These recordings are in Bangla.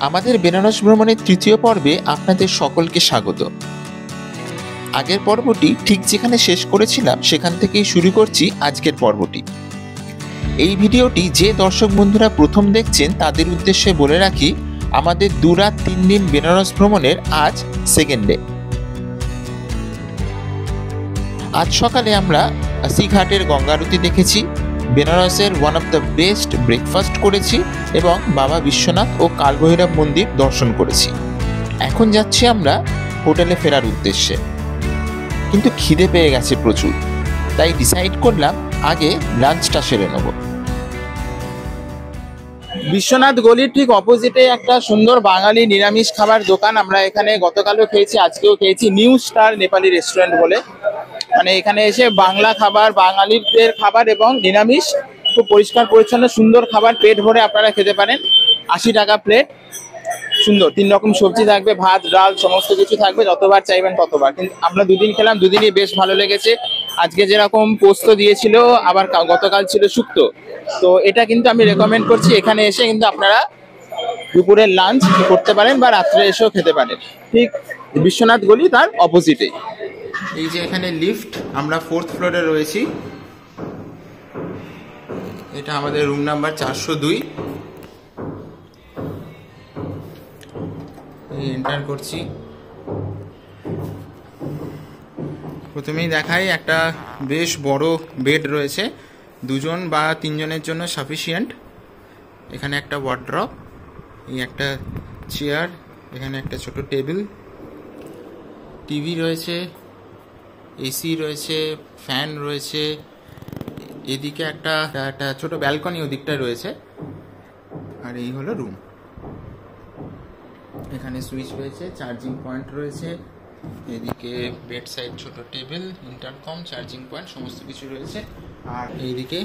আমাদের বেনারস ভ্রমণের তৃতীয় পর্বে আপনাদের সকলকে স্বাগত। আগের পর্বটি ঠিক যেখানে শেষ করেছিলাম সেখান থেকেই শুরু করছি আজকের পর্বটি। এই ভিডিওটি যে দর্শক বন্ধুরা প্রথম দেখছেন তাদের উদ্দেশ্যে বলে রাখি, আমাদের 2 রাত 3 দিন বেনারস ভ্রমণের আজ সেকেন্ড ডে। আজ সকালে আমরা সিঘাটের গঙ্গা আরতি দেখেছি, বেনারসের one of the best breakfast করেছি এবং বাবা বিশ্বনাথ ও কালভৈরব মন্দির দর্শন করেছি। এখন যাচ্ছি আমরা হোটেলে ফেরার উদ্দেশ্যে, কিন্তু খিদে পেয়ে গেছে প্রচুর, তাই ডিসাইড করলাম আগে লাঞ্চটা সেরে নেব। বিশ্বনাথ গলির ঠিক অপোজিটে একটা সুন্দর বাঙালি নিরামিষ খাবার দোকান। আমরা এখানে গতকালও খেয়েছি, আজকেও খেয়েছি, নিউ স্টার নেপালি রেস্টুরেন্ট বলে। মানে এখানে এসে বাংলা খাবার, বাঙালিদের খাবার এবং নিরামিষ, খুব পরিষ্কার পরিচ্ছন্ন সুন্দর খাবার পেট ভরে আপনারা খেতে পারেন। 80 টাকা প্লেট, সুন্দর 3 রকম সবজি থাকবে, ভাত ডাল সমস্ত কিছু থাকবে, যতবার চাইবেন ততবার। কিন্তু আমরা 2 দিন খেলাম, 2 দিনই বেশ ভালো লেগেছে। আজকে যেরকম পোস্ত দিয়েছিল, আবার গতকাল ছিল শুক্তো। তো এটা কিন্তু আমি রেকমেন্ড করছি, এখানে এসে কিন্তু আপনারা দুপুরের লাঞ্চ করতে পারেন বা রাত্রে এসেও খেতে পারেন, ঠিক বিশ্বনাথ গলি তার অপোজিটে। এই যে এখানে লিফট, আমরা 4th ফ্লোরে রয়েছি। এটা আমাদের রুম নাম্বার 402। এন্টার করছি। প্রথমেই দেখাই, একটা বেশ বড় বেড রয়েছে, 2 জন বা 3 জনের জন্য সাফিসিয়েন্ট। এখানে একটা ওয়ার্ড্রপ, এই একটা চেয়ার, এখানে একটা ছোট টেবিল, টিভি রয়েছে, এসি রয়েছে, ফ্যান রয়েছে, এদিকে একটা ছোট ব্যালকনি ওদিকটা রয়েছে। আর এই হলো রুম। এখানে সুইচ রয়েছে, চার্জিং পয়েন্ট রয়েছে, এদিকে বেড সাইড ছোট টেবিল, ইন্টারকম, চার্জিং পয়েন্ট সমস্ত কিছু রয়েছে। আর এইদিকে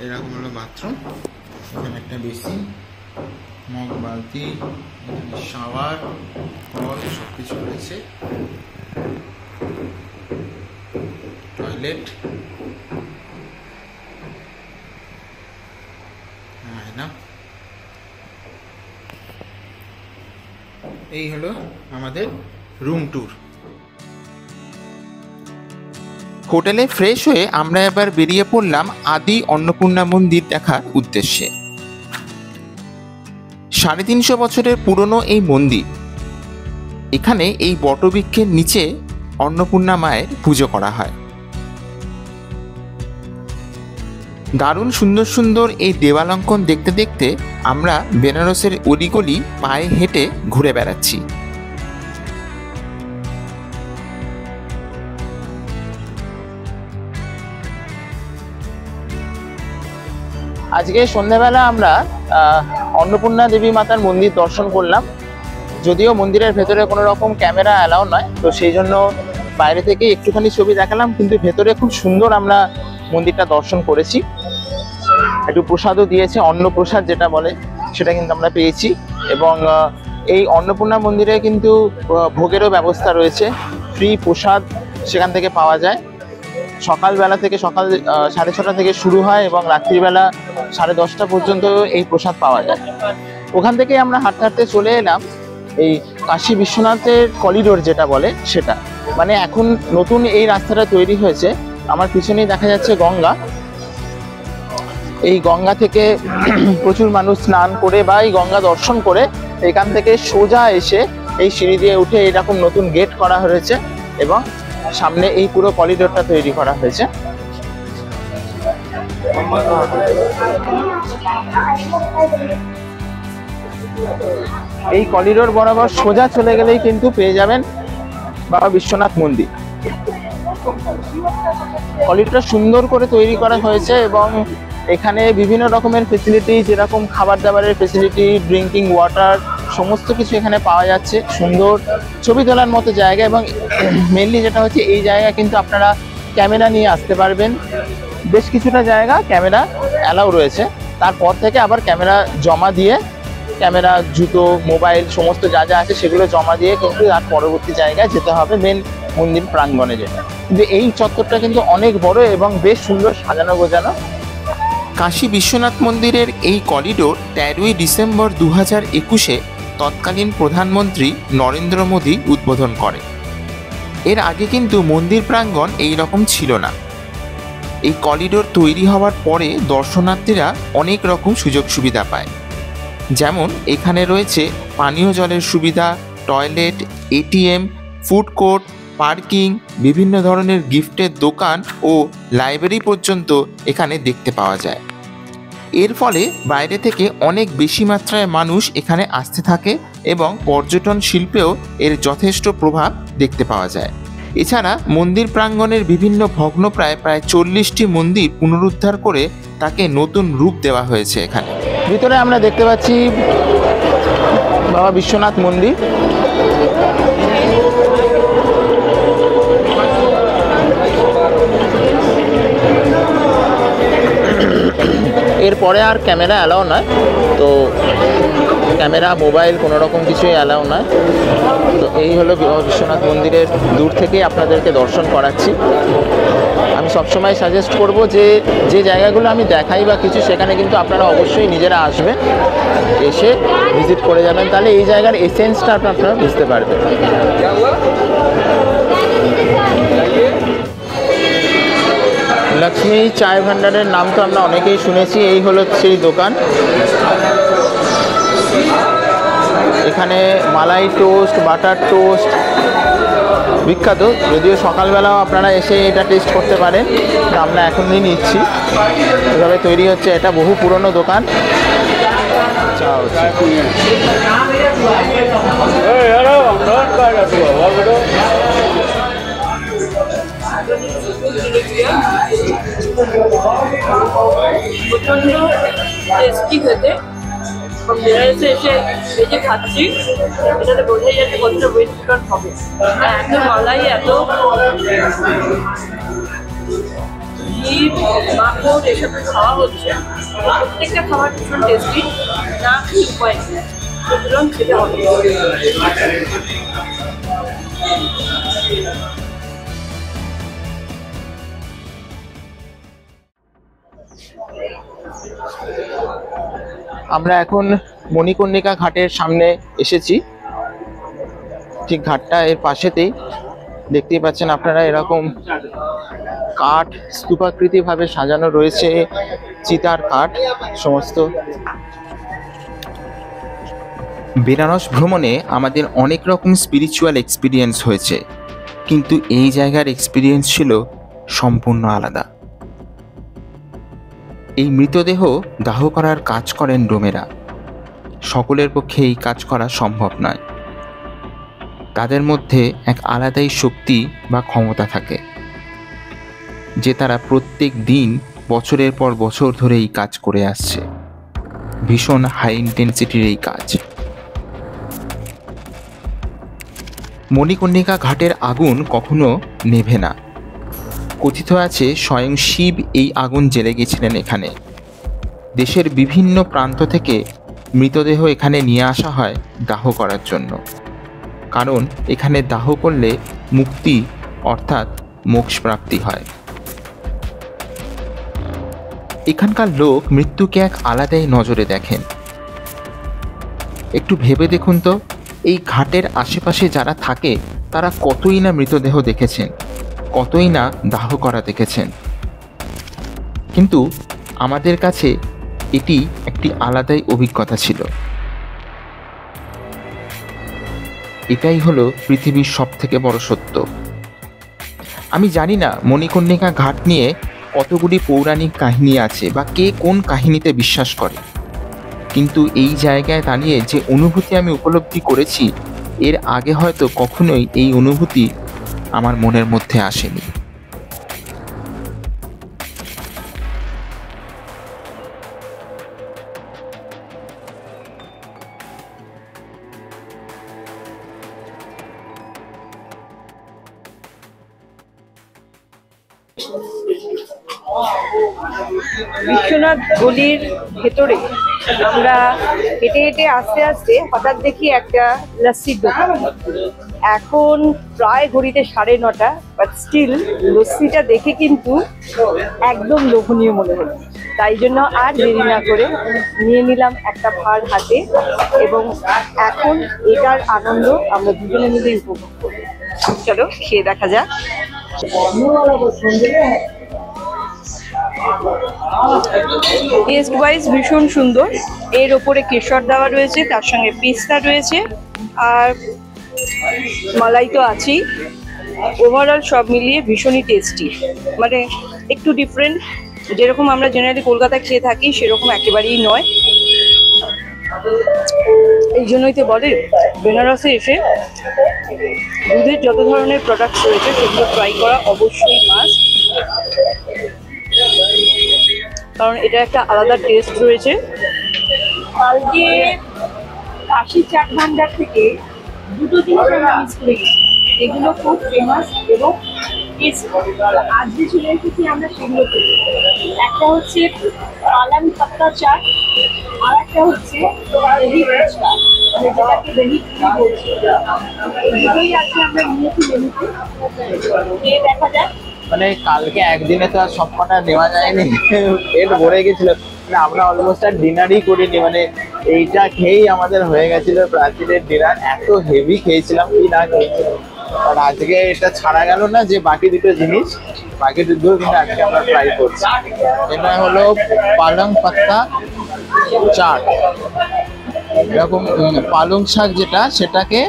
এরকম হলো বাথরুম, এখানে একটা বেসিন, মগ বালতি, এখানে শাওয়ার, কল সব কিছু রয়েছে, টয়লেট, আয়না। এই হলো আমাদের রুম ট্যুর। হোটেলে ফ্রেশ হয়ে আমরা এবার বেরিয়ে পড়লাম আদি অন্নপূর্ণা মন্দির দেখার উদ্দেশ্যে। 350 বছরের পুরনো এই মন্দির। এখানে এই বটবৃক্ষের নিচে অন্নপূর্ণা মায়ের পুজো করা হয়। দারুণ সুন্দর সুন্দর এই দেওয়ালঙ্কন দেখতে দেখতে আমরা বেনারসের অলিগলি পায়ে হেঁটে ঘুরে বেড়াচ্ছি। আজকে সন্ধ্যাবেলা আমরা অন্নপূর্ণা দেবী মাতার মন্দির দর্শন করলাম। যদিও মন্দিরের ভেতরে কোনো রকম ক্যামেরা অ্যালাউ নয়, তো সেই জন্য বাইরে থেকে একটুখানি ছবি দেখালাম, কিন্তু ভেতরে খুব সুন্দর আমরা মন্দিরটা দর্শন করেছি। একটু প্রসাদও দিয়েছে, অন্নপ্রসাদ যেটা বলে সেটা কিন্তু আমরা পেয়েছি। এবং এই অন্নপূর্ণা মন্দিরে কিন্তু ভোগেরও ব্যবস্থা রয়েছে, ফ্রি প্রসাদ সেখান থেকে পাওয়া যায়। সকালবেলা থেকে, সকাল 6:30 থেকে শুরু হয় এবং রাত্রিবেলা 10:30 পর্যন্ত এই প্রসাদ পাওয়া যায়। ওখান থেকে আমরা হাঁটতে হাঁটতে চলে এলাম এই কাশী বিশ্বনাথের করিডোর যেটা বলে সেটা। মানে এখন নতুন এই রাস্তাটা তৈরি হয়েছে। আমার পিছনেই দেখা যাচ্ছে গঙ্গা। এই গঙ্গা থেকে প্রচুর মানুষ স্নান করে বা এই গঙ্গা দর্শন করে এখান থেকে সোজা এসে এই সিঁড়ি দিয়ে উঠে এরকম নতুন গেট করা হয়েছে এবং সামনে এই পুরো করিডোরটা তৈরি করা হয়েছে। এই করিডোর বরাবর সোজা চলে গেলেই কিন্তু পেয়ে যাবেন বাবা বিশ্বনাথ মন্দির। করিডোরটা সুন্দর করে তৈরি করা হয়েছে এবং এখানে বিভিন্ন রকমের ফেসিলিটি, যেরকম খাবার দাবারের ফেসিলিটি, ড্রিঙ্কিং ওয়াটার সমস্ত কিছু এখানে পাওয়া যাচ্ছে। সুন্দর ছবি তোলার মতো জায়গা এবং মেনলি যেটা হচ্ছে এই জায়গা কিন্তু আপনারা ক্যামেরা নিয়ে আসতে পারবেন। বেশ কিছুটা জায়গা ক্যামেরা অ্যালাউ রয়েছে, তারপর থেকে আবার ক্যামেরা জমা দিয়ে, ক্যামেরা, জুতো, মোবাইল সমস্ত যা যা আছে সেগুলো জমা দিয়ে কিন্তু তার পরবর্তী জায়গায় যেতে হবে, মেন মন্দির প্রাঙ্গণে যেটা। কিন্তু এই চত্বরটা কিন্তু অনেক বড় এবং বেশ সুন্দর সাজানো গোছানো। কাশী বিশ্বনাথ মন্দিরের এই করিডোর 13ই ডিসেম্বর 2021-এ তৎকালীন প্রধানমন্ত্রী নরেন্দ্র মোদী উদ্বোধন করে। এর আগে কিন্তু মন্দির প্রাঙ্গণ এই রকম ছিল না। এই করিডোর তৈরি হওয়ার পরে দর্শনার্থীরা অনেক রকম সুযোগ সুবিধা পায়, যেমন এখানে রয়েছে পানীয় জলের সুবিধা, toilet, ATM, food court, parking, বিভিন্ন ধরনের গিফটের দোকান ও লাইব্রেরি পর্যন্ত এখানে দেখতে পাওয়া যায়। এর ফলে বাইরে থেকে অনেক বেশি মাত্রায় মানুষ এখানে আসতে থাকে এবং পর্যটন শিল্পেও এর যথেষ্ট প্রভাব দেখতে পাওয়া যায়। এছাড়া মন্দির প্রাঙ্গণের বিভিন্ন ভগ্নপ্রায় প্রায় 40টি মন্দির পুনরুদ্ধার করে তাকে নতুন রূপ দেওয়া হয়েছে। এখানে ভিতরে আমরা দেখতে পাচ্ছি বাবা বিশ্বনাথ মন্দির। এরপরে আর ক্যামেরা অ্যালাউ নয়, তো ক্যামেরা, মোবাইল কোনো রকম কিছুই অ্যালাউ নয়। তো এই হলো বিশ্বনাথ মন্দিরের দূর থেকেই আপনাদেরকে দর্শন করাচ্ছি। আমি সবসময় সাজেস্ট করব যে যে জায়গাগুলো আমি দেখাই বা কিছু, সেখানে কিন্তু আপনারা অবশ্যই নিজেরা আসবেন, এসে ভিজিট করে যাবেন, তাহলে এই জায়গার এসেন্সটা আপনারা বুঝতে পারবেন। লক্ষ্মী চায় ভান্ডারের নাম তো আমরা অনেকেই শুনেছি। এই হলো সেই দোকান। এখানে মালাই টোস্ট, বাটার টোস্ট বিখ্যাত, যদিও সকালবেলাও আপনারা এসে এটা টেস্ট করতে পারেন। আমরা এখনই নিচ্ছি। এভাবে তৈরি হচ্ছে, এটা বহু পুরনো দোকান। প্রচন্ড টেস্টি খেতে, এসে ভেজে খাচ্ছি, এটাতে বোঝাই যাচ্ছে কতটা ওয়েট চিকেন হবে। এত মালাই, এত ঘি, মাখন এসব খাওয়া হচ্ছে, প্রত্যেকটা খাবার ভীষণ টেস্টি, না খেয়ে উপায় নেই, সুতরাং খেতে হবে। আমরা এখন মণিকর্ণিকা ঘাটের সামনে এসেছি। ঠিক ঘাটটা এর পাশেতেই দেখতেই পাচ্ছেন আপনারা, এরকম কাঠ স্তূপাকৃতিভাবে সাজানো রয়েছে, চিতার কাঠ সমস্ত। বেনারস ভ্রমণে আমাদের অনেক রকম স্পিরিচুয়াল এক্সপিরিয়েন্স হয়েছে, কিন্তু এই জায়গার এক্সপিরিয়েন্স ছিল সম্পূর্ণ আলাদা। এই মৃতদেহ দাহ করার কাজ করেন ডোমেরা। সকলের পক্ষে এই কাজ করা সম্ভব নয়। তাদের মধ্যে এক আলাদাই শক্তি বা ক্ষমতা থাকে, যে তারা প্রত্যেক দিন বছরের পর বছর ধরে এই কাজ করে আসছে। ভীষণ হাই ইন্টেন্সিটির এই কাজ। মণিকর্ণিকা ঘাটের আগুন কখনো নেভে না। কথিত আছে স্বয়ং শিব এই আগুন জ্বেলে গেছিলেন এখানে। দেশের বিভিন্ন প্রান্ত থেকে মৃতদেহ এখানে নিয়ে আসা হয় দাহ করার জন্য, কারণ এখানে দাহ করলে মুক্তি অর্থাৎ মোক্ষ প্রাপ্তি হয়। এখানকার লোক মৃত্যুকে এক আলাদাই নজরে দেখেন। একটু ভেবে দেখুন তো, এই ঘাটের আশেপাশে যারা থাকে তারা কতই না মৃতদেহ দেখেছেন, কতই না দাহ করা দেখেছেন, কিন্তু আমাদের কাছে এটি একটি আলাদাই অভিজ্ঞতা ছিল। এটাই হলো পৃথিবীর সবথেকে বড় সত্য। আমি জানি না মণিকর্ণিকা ঘাট নিয়ে কতগুলি পৌরাণিক কাহিনী আছে বা কে কোন কাহিনীতে বিশ্বাস করে, কিন্তু এই জায়গায় দাঁড়িয়ে যে অনুভূতি আমি উপলব্ধি করেছি, এর আগে হয়তো কখনোই এই অনুভূতি আমার মনের মধ্যে আসেনি। বিশ্বনাথ গলির ভেতরে আমরা হেঁটে হেঁটে আস্তে আস্তে হঠাৎ দেখি একটা লস্যির দোকান। এখন প্রায় ঘড়িতে 9:30, বাট স্টিল লস্যিটা দেখে কিন্তু একদম লোভনীয় মনে হলো। তাই জন্য আর দেরি না করে নিয়ে নিলাম একটা ভার হাতে, এবং এখন এটার আনন্দ আমরা দুজনে মিলে উপভোগ করবো। চলো খেয়ে দেখা যাক। টেস্ট ওয়াইজ ভীষণ সুন্দর। এর ওপরে কেশর দেওয়া রয়েছে, তার সঙ্গে পিস্তা রয়েছে, আর মালাই তো আছেই। ওভারঅল সব মিলিয়ে ভীষণই টেস্টি, মানে একটু ডিফারেন্ট। যেরকম আমরা জেনারেলি কলকাতায় খেয়ে থাকি সেরকম একেবারেই নয়। এই জন্যই তো বলে বেনারসে এসে দুধের যত ধরনের প্রোডাক্টস রয়েছে সেগুলো ট্রাই করা অবশ্যই মাস্ট, কারণ এটা একটা আলাদা টেস্ট রয়েছে। কালকে কাশি চাট ভান্ডার থেকে দুটো জিনিস আমরা মিস করে গেছি, এগুলো খুব ফেমাস এবং আজকে চলে এসেছি আমরা সেগুলো থেকে। একটা হচ্ছে পালং পাত্তা চাট, আর একটা হচ্ছে দহি ফুচকা, যেটাকে দহি পুরি বলছি। এই দুটোই আছে আমরা নিয়েছি মেনুতে, খেয়ে দেখা যাক। মানে কালকে একদিনে তো আর সবকটা নেওয়া যায়নি, পেট ভরে গেছিল। মানে আমরা অলমোস্ট আর ডিনারই করিনি, মানে এইটা খেয়েই আমাদের হয়ে গেছিল রাত্রির ডিনার। এত হেভি খেয়েছিলাম, কি না খেয়েছিলাম। আর আজকে এটা ছাড়া গেল না যে বাকি দুটো জিনিস, বাকি দুটো কিন্তু আজকে আমরা ট্রাই করছি। এটা হলো পালং পাত্তা চাট, এরকম পালং শাক যেটা, সেটাকে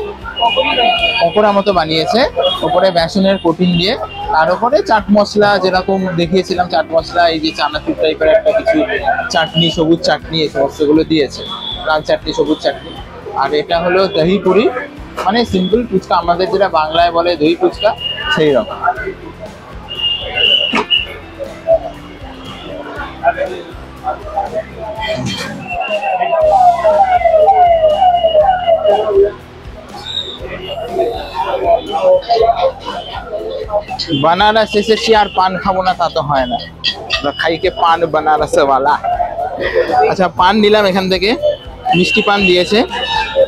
পকোড়া মতো বানিয়েছে, ওপরে বেসনের কোটিং দিয়ে, তার উপরে চাট মশলা যেরকম দেখিয়েছিলাম, চাট মশলা, এই যে চানাচুর টাইপের একটা কিছু চাটনি, সবুজ চাটনি, এই সমস্তগুলো দিয়েছে, লাল চাটনি, সবুজ চাটনি। আর এটা হলো দহি পুরি, মানে সিম্পল ফুচকা, আমাদের যেটা বাংলায় বলে দই ফুচকা, সেই রকম। বানারস এসেছি আর পান খাবো না তা তো হয় না, খাইকে পান বানারস ওয়ালা। আচ্ছা, পান নিলাম এখান থেকে, মিষ্টি পান দিয়েছে।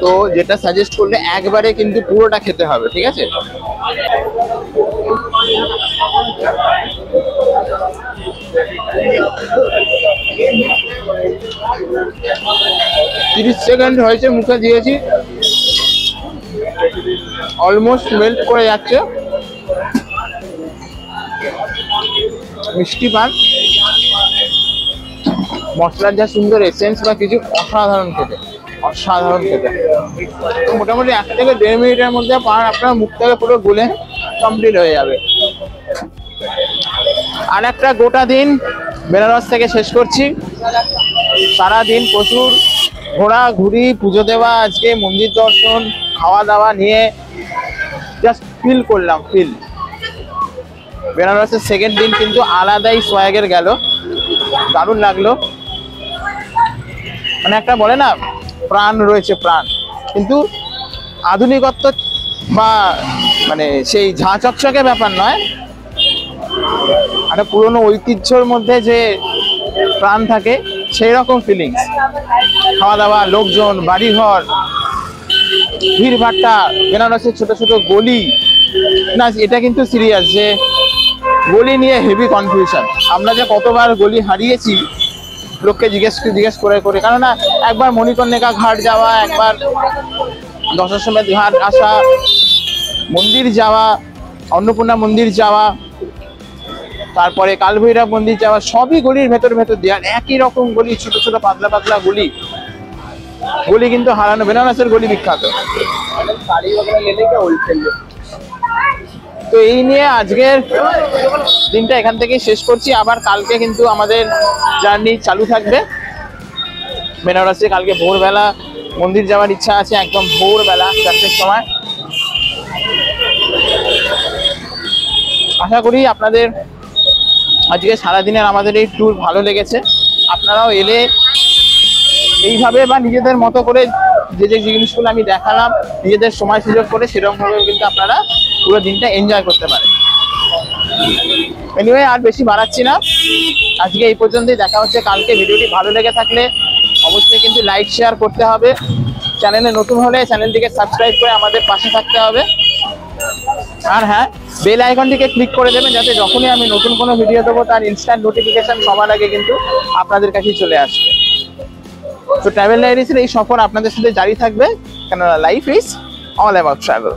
তো যেটা সাজেস্ট করলে একবারে কিন্তু পুরোটা খেতে হবে, ঠিক আছে? 30 সেকেন্ড হয়েছে, মুখে দিয়েছি, অলমোস্ট মেল্ট করে যাচ্ছে। মিষ্টি পান, মশলার যা সুন্দর এসেন্স বা কিছু, অসাধারণ খেতে, অসাধারণ খেতে। মোটামুটি 1 থেকে 1.5 মিনিটের মধ্যে পান আপনার মুখ থেকে পুরো গুলে কমপ্লিট হয়ে যাবে। আর একটা গোটা দিন বেনারস থেকে শেষ করছি। সারাদিন প্রচুর ঘোরাঘুরি, পুজো দেওয়া, আজকে মন্দির দর্শন, খাওয়া দাওয়া নিয়ে জাস্ট ফিল করলাম, ফিল। বেনারসের সেকেন্ড দিন কিন্তু আলাদাই সোয়াগের গেল, দারুণ লাগলো। মানে একটা বলে না, প্রাণ রয়েছে, প্রাণ, কিন্তু আধুনিকত্ব বা মানে সেই ঝাঁ চকচকে ব্যাপার নয়, একটা পুরোনো ঐতিহ্যের মধ্যে যে প্রাণ থাকে, সেই রকম ফিলিংস। খাওয়া দাওয়া, লোকজন, বাড়িঘর, ভিড় ভাট্টা, বেনারসের ছোট ছোট গলি। না, এটা কিন্তু সিরিয়াস যে গলি নিয়ে হেভি কনফিউশন। আমরা যে কতবার গলি হারিয়েছি লোককে জিজ্ঞেস করে করে, কেননা একবার মণিকর্ণিকা ঘাট যাওয়া, একবার দশাশ্বমেধ ঘাট আসা, মন্দির যাওয়া, অন্নপূর্ণা মন্দির যাওয়া, তারপরে কালভৈরব মন্দির যাওয়া, সবই গলির ভেতর ভেতর দিয়ে। আর একই রকম গলি, ছোট ছোট পাতলা পাতলা গলি, গলি কিন্তু হারানো। বেনারসের গলি বিখ্যাত। তো এই নিয়ে আজকের দিনটা এখান থেকেই শেষ করছি। আবার কালকে কিন্তু আমাদের জার্নি চালু থাকবে বেনারসে। কালকে ভোরবেলা মন্দির যাওয়ার ইচ্ছা আছে, একদম ভোরবেলা 4টের সময়। আশা করি আপনাদের আজকে সারাদিনের আমাদের এই ট্যুর ভালো লেগেছে। আপনারাও এলে এইভাবে বা নিজেদের মতো করে যে যে জিনিসগুলো আমি দেখালাম, নিজেদের সময় সুযোগ করে সেরকমভাবে কিন্তু আপনারা পুরো দিনটা এনজয় করতে পারেন। এনিওয়ে, আর বেশি বাড়াচ্ছি না, আজকে এই পর্যন্তই। দেখা হচ্ছে কালকে। ভিডিওটি ভালো লেগে থাকলে অবশ্যই কিন্তু লাইক শেয়ার করতে হবে। চ্যানেলে নতুন হলে চ্যানেলটিকে সাবস্ক্রাইব করে আমাদের পাশে থাকতে হবে। আর হ্যাঁ, বেল আইকনটিকে ক্লিক করে দেবেন যাতে যখনই আমি নতুন কোনো ভিডিও দেবো তার ইনস্ট্যান্ট নোটিফিকেশন সবার আগে কিন্তু আপনাদের কাছেই চলে আসবে। তো ট্রাভেল ডায়েরিজের এই সফর আপনাদের সাথে জারি থাকবে, কেননা life is all about travel.